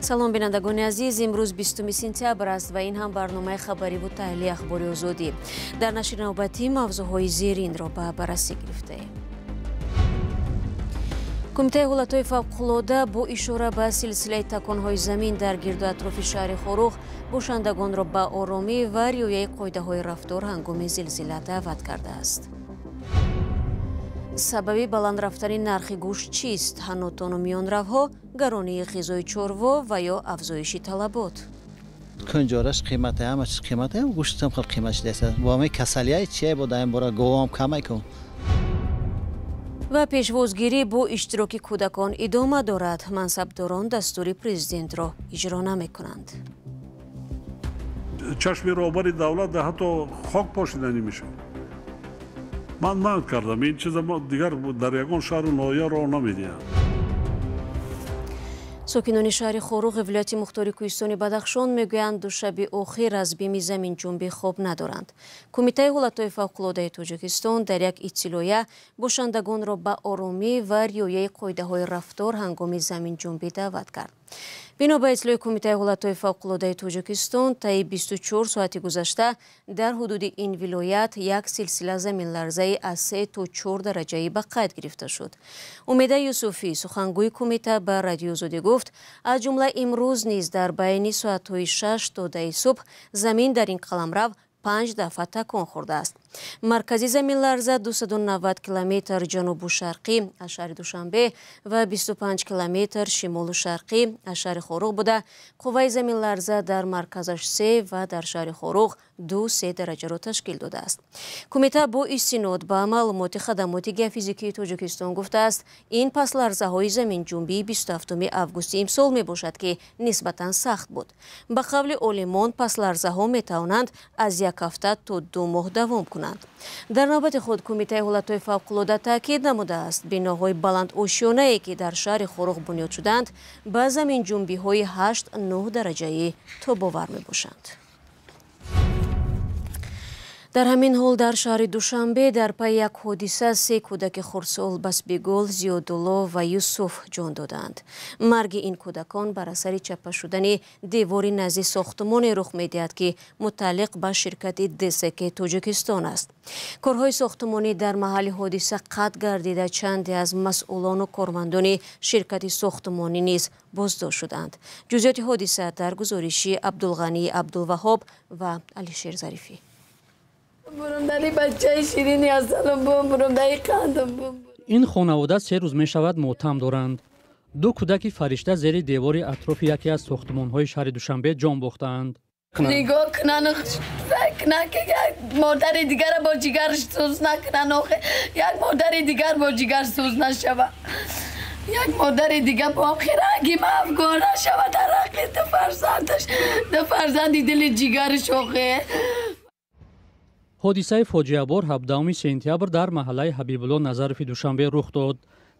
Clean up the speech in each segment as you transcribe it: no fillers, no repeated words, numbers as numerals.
салом бинандагони азиз, имрӯз 20 сентябр аст ва ин ҳам барномаи хабариву таҳлили ахбори озодӣ. дар нашри навбатӣ мавзӯъҳои зеринро ба баррасӣ гирифтаем. кумитаи ҳолатҳои фавқулода бо ишора ба силсилаи таконҳои замин дар гирду атрофи шаҳри Хорух бошандагонро ба оромӣ ва риояи қоидаҳои рафтор ҳангоми зилзила даъват кардааст. сабаби баланд рафтани нархи гӯшт чист? ҳаннотону миёнравҳо, гаронии ғизои чорво ва ё афзоиши талабот? кунҷораш қимати ҳама чиз қимати гӯштам хел қимат шидааст. бо ҳамаи касалияи чие бо даим бора говам камай кун. ва пешвозгирӣ бо иштироки кӯдакон идома дорад. мансабдорон дастури президентро иҷро намекунанд. чашми роҳбари давлат ҳатто хок пошиданӣ мешавад. ман манъ кардам. ин чиза дигар дар ягон шаҳру ноҳия роҳ намедиҳанд. сокинони шаҳри Хоруғи вилояти мухтори кӯҳистони Бадахшон мегӯянд душаби охир аз бими заминҷунбӣ хоб надоранд. кумитаи ҳолатҳои фавқулодаи Тоҷикистон дар як иттилоя бошандагонро ба оромӣ ва риояи қоидаҳои рафтор ҳангоми заминҷунбӣ даъват кард. бино ба иттилои кумитаи ҳолатҳои фавқулодаи Тоҷикистон, таи 24 соати гузашта дар ҳудуди ин вилоят як силсила заминларзаи аз 3 то 4 дараҷаӣ ба қайд гирифта шуд. умеда Юсуфӣ, сухангӯи кумита, ба Радиои Озодӣ гуфт, аз ҷумла имрӯз низ дар байни соатҳои 6 то 10 субҳ замин дар ин қаламрав 5 дафъа такон хӯрдааст. маркази заминларза 290 километр ҷанубу шарқӣ аз шаҳри Душанбе ва 25 километр шимолу шарқӣ аз шаҳри Хоруғ буда, қувваи заминларза дар марказаш 3 ва дар шаҳри Хоруғ 2-3 дараҷаро ташкил додааст. кумита бо истинод ба маълумоти хадамоти геофизикии Тоҷикистон гуфтааст, ин пасларзаҳои заминҷунбии 27 августи имсол мебошад ки нисбатан сахт буд. ба қавли олимон, пасларзаҳо метавонанд аз 1 ҳафта то 2 моҳ давом кунанд. дар навбати худ кумитаи ҳолатҳои фавқулода таъкид намудааст, биноҳои баландошёнае ки дар шаҳри Хоруғ бунёд шуданд ба заминҷунбиҳои 8-9 дараҷаӣ тобовар мебошанд. дар ҳамин ҳол дар шаҳри Душанбе дар пайи як ҳодиса 3 кӯдаки хурдсол Басбигул, Зиёдулло ва Юсуф ҷон доданд. марги ин кӯдакон бар асари чапа шудани девори назди сохтмоне рух медиҳад ки мутааллиқ ба ширкати ДСК Тоҷикистон аст. корҳои сохтмонӣ дар маҳалли ҳодиса қатъ гардида чанде аз масъулону кормандони ширкати сохтмонӣ низ боздошт шуданд. ҷузъиёти ҳодиса дар гузориши Абдулғанӣ Абдулваҳоб ва Алишер Зарифӣ. ин хонавода 3 рӯз мешавад мотам доранд. 2 кӯдаки фаришта зери девори атрофи яке аз сохтмонҳои шаҳри Душанбе ҷон бохтаанд. нигоҳ кунан, фикр накунан як модари дигар бо ҷигарш сӯз накунан, як модари дигар бо ҷигар сӯз нашавад. як модари дигар бо хираги афгона шавад дар ҳаққи ду фарзанди дили ҷигарш охе. ҳодисаи фоҷиабор 17 сентябр дар маҳаллаи Ҳабибулло Назарови Душанбе рух дод.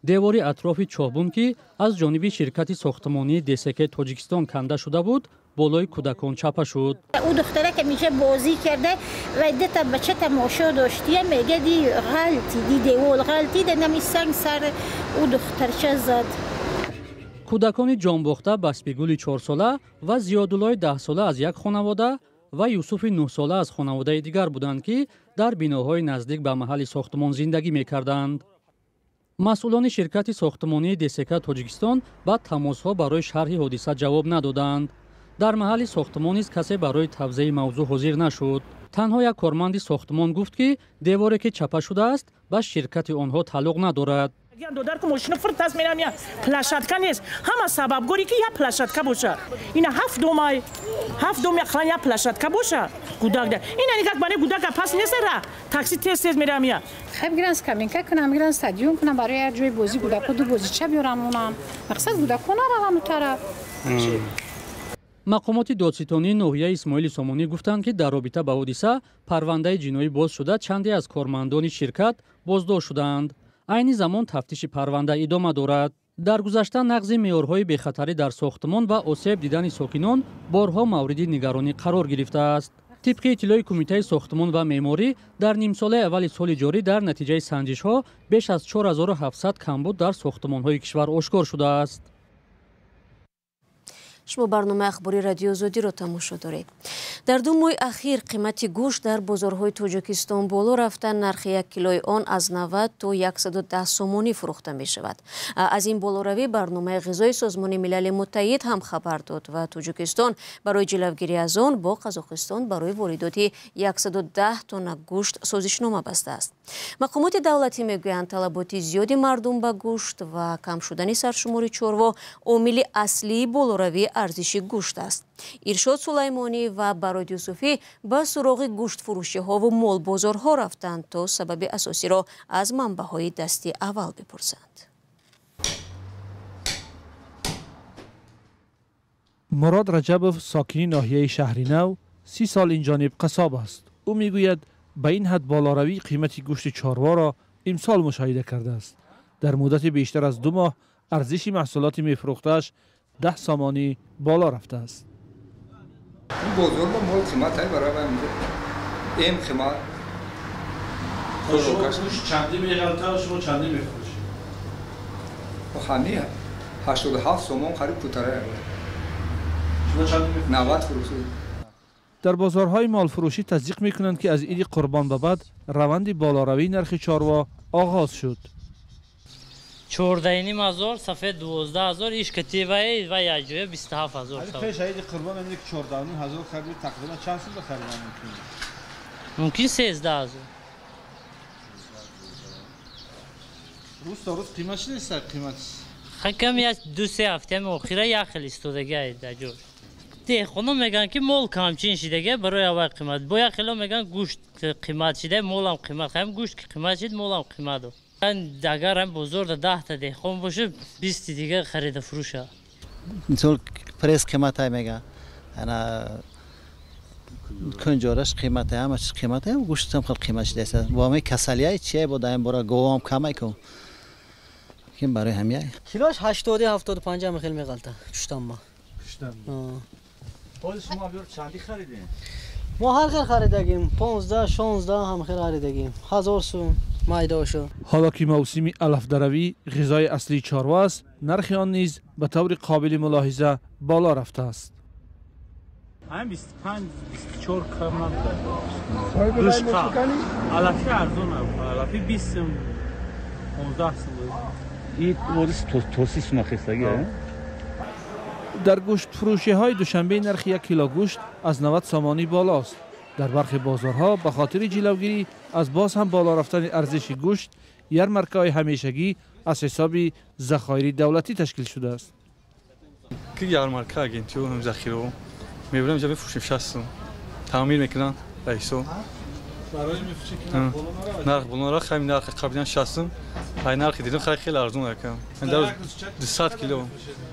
девори атрофи чоҳбун ки аз ҷониби ширкати сохтмонии ДСК Тоҷикистон канда шуда буд, болои кӯдакон чапа шуд. او دختره که میشه بازی کرده و دتا بچه تماشا داشتیه میگه دی غلطی دی دیوال غلطی ده نمی سنگ سر او دخترچه زد. کودکانی جانباخته بسبیگولی 4 ساله و زیادولای 10 ساله از یک خانواده و یوسف 9 ساله از خانواده دیگر بودند که در بناهای نزدیک به محل ساختمان زندگی میکردند. مسئولان شرکت ساختمانی دسک تاجیکستان با تماس‌ها برای شرح حادثه جواب ندادند. در محل ساختمان نیز کسی برای توضیح موضوع حاضر نشد. تنها یک کارمند ساختمان گفت که دیواری که چپه شده است با شرکت آنها تعلق ندارد. دودار که ماشین فرتاس میرم یا پلاشتکا نیست، همه سبب گوری که یا پلاشتکا باشه. اینا 7 دوم خلان یا پلاشتکا باشه. گوداگ ده. اینا نیکات بانه گوداگ پاس نیست را. تاکسی تیز میرم یا. خب گرانس کامینکا کنم گرانس استادیوم کنم برای جوی بازی گوداگ دو بازی چه بیارم اونم. مقصد گوداگ کنار روم طرف. مقامات دادستانی ناحیه اسماعیل سامانی گفتند که در رابطه با حادثه پرونده جنایی باز شده چندی از کارمندان شرکت بازداشت شدند. عین زمان تفتیش پرونده ادامه دارد. در گذشته نقض معیارهای بخطری در ساختمان و آسیب دیدن ساکنان بارها مورد نگرانی قرار گرفته است. طبق اطلاع کمیته ساختمان و معماری در نیم سال اول سال جاری در نتیجه سنجش‌ها بیش از 4700 کمبود در ساختمان‌های کشور آشکار شده است. شما برنامه اخباری رادیو زودی رو تماشا دارید. در 2 ماه اخیر قیمت گوشت در بازارهای تاجیکستان بالا رفته. نرخ 1 کیلوی آن از 90 تا 110 سومانی فروخته می شود. از این بالاروی برنامه غذای سازمان ملل متحد هم خبر داد و تاجیکستان برای جلوگیری از آن با قزاقستان برای واردات 110 تن گوشت سازشنامه بسته است. مقامات دولتی میگویند طلبات زیادی مردم به گوشت و کم شدن سرشمار چاروا عامل اصلی بالاروی ارزش گوشت است. ارشاد سلیمانی و براد یوسفی به سراغ گوشت فروشی ها و مال بازارها رفتند تا سبب اساسی را از منبع‌های دستی اول بپرسند. مراد رجبوف ساکنی ناحیه شهری نو 30 سال این جانب قصاب است. او میگوید به این حد بالاروی قیمت گوشت چاروا را امسال مشاهده کرده است. در مدت بیشتر از 2 ماه ارزش محصولات میفروختش 10 سامانی بالا رفته است. این بازار مال قیمت های برابر میده. این قیمت شما گوشت چندی میغلطه و شما چندی میفروشید؟ همه 87 سامان قریب کوتره. شما چندی میفروشید؟ 90 فروشید. در بازارهای مال فروشی تصدیق میکنند که از عید قربان به بعد روند بالاروی نرخ چاروا آغاز شد. 14,500 سفید 12,000 ایش کتیبه و یک جوی 27,000. پیش عید قربان میگه 14,500 خرید تقریبا چند سال بخرید ممکن 13,000. روز تا روز قیمتش نیست قیمت. خکم یک 2-3 هفته اخیره یک خیلی استودگی دجور. ده خونم میگن که مول کمچین شده برای اول قیمت. با یک خیلی میگن گوشت قیمت شده مولم قیمت. هم گوشت که قیمت شد مولم قیمت دو. اگر هم بزرگ 10 تا دهخون باشه 20 دیگه خرید فروشه. اینطور پرس قیمت های میگه. انا کنجارش قیمت همه چیز قیمت هم گوشت هم خیلی قیمتش دست. وامه کسلیای چیه بود دایم برای گوام کمی کن. که برای همیه. کیلوش 80-75 هم خیلی میغلطه. گوشتم ما. گوشتم. خود شما بیار چندی خریدین؟ ما هر خیلی خریدگیم 15-16 هم خیلی خریدگیم 1000 سوم مایداشو. حالا که موسم علف دروی غذای اصلی چاروا است نرخ آن نیز به طور قابل ملاحظه بالا رفته است. هم 25-24 کم نبود. دوشقا علفی ارزون نبود. علفی 20 سوم 15 سوم. این ورس توسیس نخستگیه. در گوشت فروشی های دوشنبه نرخ 1 کیلو گوشت از 90 سامانی بالاست. در برخی بازارها به خاطر جلوگیری از باز هم بالا رفتن ارزش گوشت یارمارک‌های همیشگی از حساب ذخایر دولتی تشکیل شده است. که یارمارک اگنتیو هم ذخیره میبرم جا میفروشیم 60 تعمیر میکنن ایسو برای میفروشیم نرخ بالا رفت همین نرخ قبلا 60 های نرخ دیدم خیلی ارزون میکنم. در 200 کیلو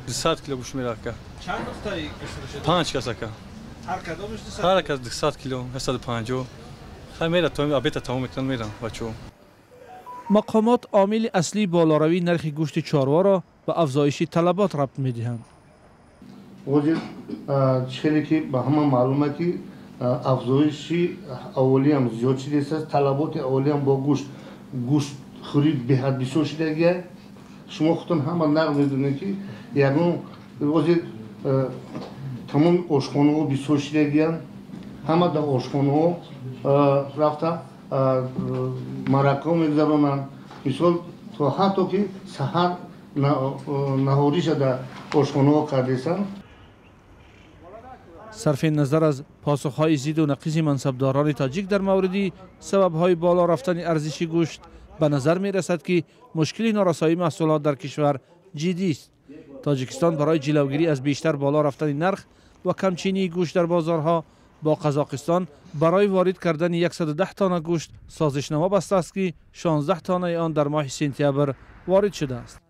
200 کیلو گوشت میرکه. چند نقطه گوشت 5 کاسه که هر کدومش 200 هر کس 200 کیلو 150 خیلی میره تو ابیت تمام میکنن میرن بچو. مقامات عامل اصلی بالاروی نرخ گوشت چاروا را به افزایش طلبات ربط میدهند. وجه چیزی که به همه معلومه که افزایش اولی هم زیاد شده است. طلبات اولی هم با گوشت خرید به حد بسیار شده گیه. شما خودتون همه نقل میدونید که یکون وجه تمام آشخانه ها بسیار شده گیه. همه در آشخانه ها رفته مرکه میگذارونن. مثال تا حتی که سحر نهاری شده آشخانه ها کردیسن. صرف نظر از پاسخهای زید و نقیض منصبداران تاجیک در مورد سببهای بالا رفتن ارزش گوشت به نظر می رسد که مشکل نارسایی محصولات در کشور جدی است. تاجیکستان برای جلوگیری از بیشتر بالا رفتن نرخ و کمچینی گوشت در بازارها با قزاقستان برای وارد کردن 110 تن گوشت سازشنامه بسته است که 16 تن آن در ماه سپتامبر وارد شده است.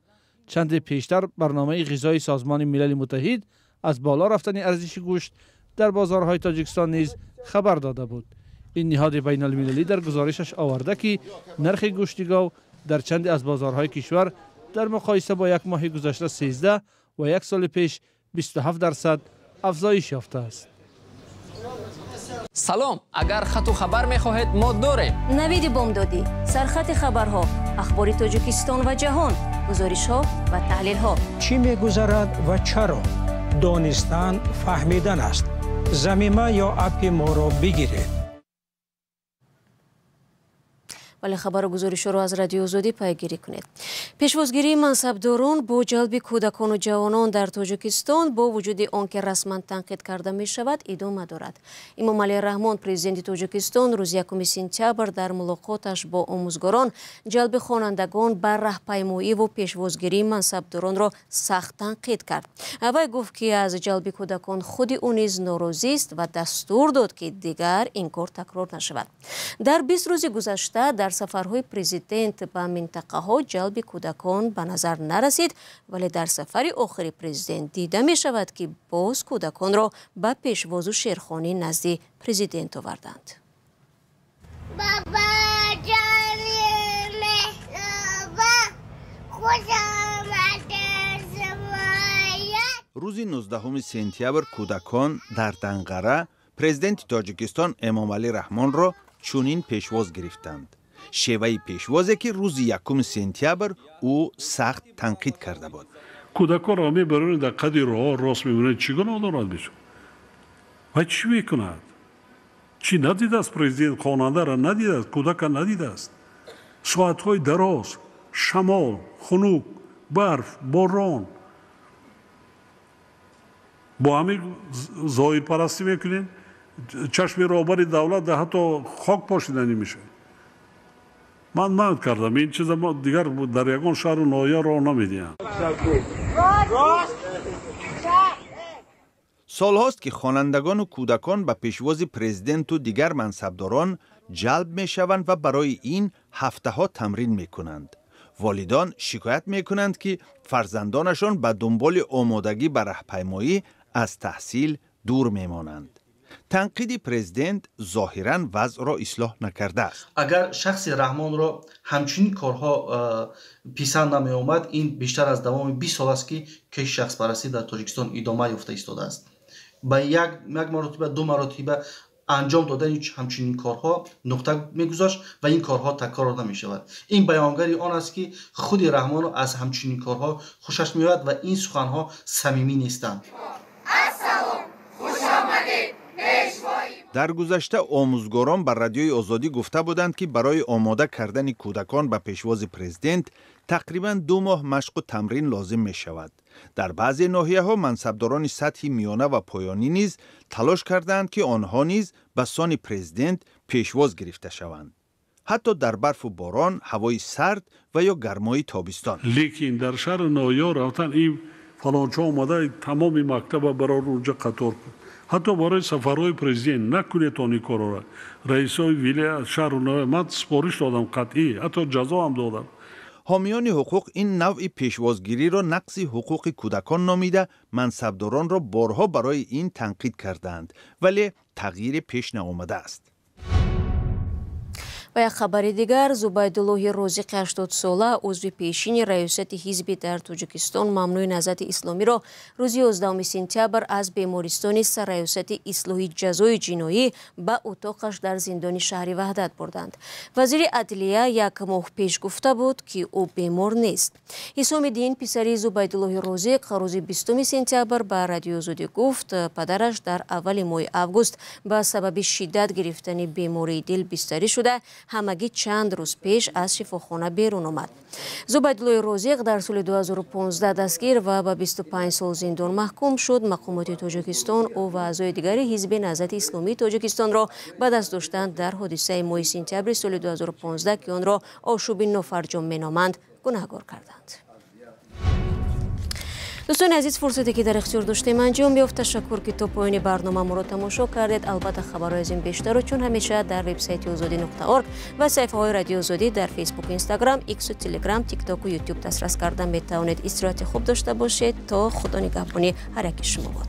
چند پیشتر برنامه غذایی سازمان ملل متحد از بالا رفتن ارزش گوشت در بازارهای تاجیکستان نیز خبر داده بود. این نهاد بین المللی در گزارشش آورده که نرخ گوشت گاو در چند از بازارهای کشور در مقایسه با یک ماه گذشته 13 و یک سال پیش 27% افزایش یافته است. سلام، اگر خط و خبر می‌خواهید ما داریم. نوید بامدادی، سرخط خبرها، اخبار تاجیکستان و جهان، گزارش‌ها و تحلیل‌ها. چی می‌گذرد و چرا؟ دانستن فهمیدن است. ضمیمه یا اپ ما را بگیرید. ولی خبر و گزارش را از رادیو آزادی پیگیری کنید. پیشوازگیری منصبداران با جلب کودکان و جوانان در تاجیکستان با وجود آنکه رسما تنقید کرده می شود ادامه دارد. امامعلی رحمان پرزیدنت تاجیکستان روز 1 سپتامبر در ملاقاتش با آموزگاران جلب خوانندگان بر راهپیمایی و پیشوازگیری منصبداران را سخت تنقید کرد. وی گفت که از جلب کودکان خود او نیز ناراضی است و دستور داد که دیگر این کار تکرار نشود. در 20 روز گذشته در سفرهای پرزیدنت به منطقه ها جلب کودکان به نظر نرسید، ولی در سفر آخر پرزیدنت دیده می شود که باز کودکان را به پیشواز و شیرخوانی نزد پرزیدنت آوردند. بابا جانی مهربان خوش آمده زمایت. روز 19 سپتامبر کودکان در دنقره پرزیدنت تاجیکستان امامعلی رحمان را چنین پیشواز گرفتند. شیوه پیشوازی که روز 1 سپتامبر او سخت تنقید کرده بود. کودکان را میبرند در قدی راه راست میبینند چی گناه دارد بشون و چی میکند؟ چی ندیده است؟ پرزیدنت خواننده را ندیده است، کودک را ندیده است. ساعتهای دراز، شمال، خنک، برف، باران با همین ظاهر پرستی میکنین. چشم رهبر دولت حتی خاک پاشیدنی میشه. من کردم این چیزا دیگر در یگان شهر و ناحیه راه نمیدیم. سالهاست که خوانندگان و کودکان به پیشواز پرزیدنت و دیگر منصبداران جلب می شوند و برای این هفته ها تمرین می کنند. والدان شکایت می کنند که فرزندانشان به دنبال آمادگی به راهپیمایی از تحصیل دور می مانند. تنقید پرزیدنت ظاهراً وضع را اصلاح نکرده است. اگر شخص رحمان را همچنین کارها پیشنهاد نمی آمد، این بیشتر از دوام 20 سال است که شخص پرستی در تاجیکستان ادامه یافته ایستاده است. با یک مرتبه 2 مرتبه انجام دادن همچنین کارها نقطه میگذاشت و این کارها تکرار نمی شود. این بیانگری آن است که خود رحمان را از همچنین کارها خوشش میاد و این سخنها صمیمی نیستند. در گذشته آموزگاران بر رادیوی آزادی گفته بودند که برای آماده کردن کودکان به پیشواز پرزیدنت تقریباً 2 ماه مشق و تمرین لازم می شود. در بعضی ناحیه ها منصبداران سطح میانه و پایانی نیز تلاش کردند که آنها نیز به سان پرزیدنت پیشواز گرفته شوند. حتی در برف و باران، هوای سرد و یا گرمای تابستان. لیکن در شهر ناحیه رفتن این فلانچه آمده تمام مکتب برای اونجا قطار کن. حتی برای سفرهای پرزیدنت نکنید تانی کارا را. رئیسای ویله شهر و ناحیه من سپارش دادم قطعی، حتی جزا هم دادم. حامیان حقوق این نوع پیشوازگیری را نقض حقوق کودکان نامیده منصبداران را بارها برای این تنقید کردند، ولی تغییر پیش نیامده است. و یک خبر دیگر، زبیدالله رازق 80 ساله عضو پیشین ریاست حزب در تاجیکستان ممنوع نهضت اسلامی را روز 11 سپتامبر از بیمارستان سرریاست اصلاحی جزای جنایی به اتاقش در زندان شهر وحدت بردند. وزیر عدلیه 1 ماه پیش گفته بود که او بیمار نیست. حسام الدین پسر زبیدالله رازق روز 20 سپتامبر به رادیو آزادی گفت پدرش در اول ماه آگوست به سبب شدت گرفتن بیماری دل بستری شده، همگی چند روز پیش از شفاخانه بیرون آمد. زبیدالله رازق در سال 2015 دستگیر و به 25 سال زندان محکوم شد. مقامات تاجیکستان او و اعضای دیگر حزب نهضت اسلامی تاجیکستان را به دست داشتند در حادثه ماه سپتامبر سال 2015 که آن را آشوب نافرجام مینامند گناهکار کردند. دوستان عزیز، فرصتی که در اختیار داشتیم انجام یافت. تشکر که تا پایان برنامه ما را تماشا کردید. البته خبرهای از این بیشتر رو چون همیشه در وبسایت azadi.org و صفحه های رادیو آزادی در فیسبوک، اینستاگرام، ایکس و تلگرام، تیک تاک و یوتیوب دسترس کردن میتوانید. استراحت خوب داشته باشید تا خدا نگهبان هر یک شما باد.